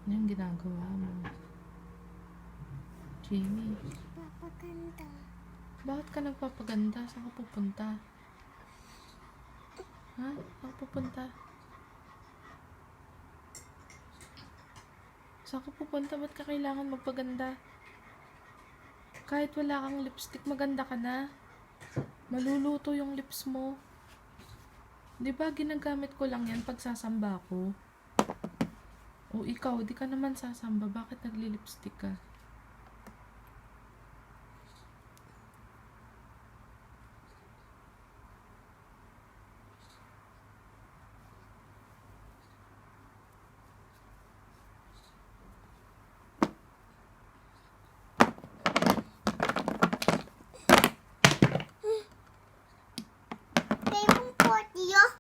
Ano yung ginagawa mo? Jamie, Papaganda. bakit ka nagpapaganda? Saan ka pupunta? Ha? Saan ka pupunta? Saan ka pupunta? Ba't ka kailangan magpaganda? Kahit wala kang lipstick, maganda ka na. Maluluto yung lips mo. Di ba ginagamit ko lang yan pag sasamba ko? O ikaw, di ka naman sasamba. Bakit nagli-lipstick ka?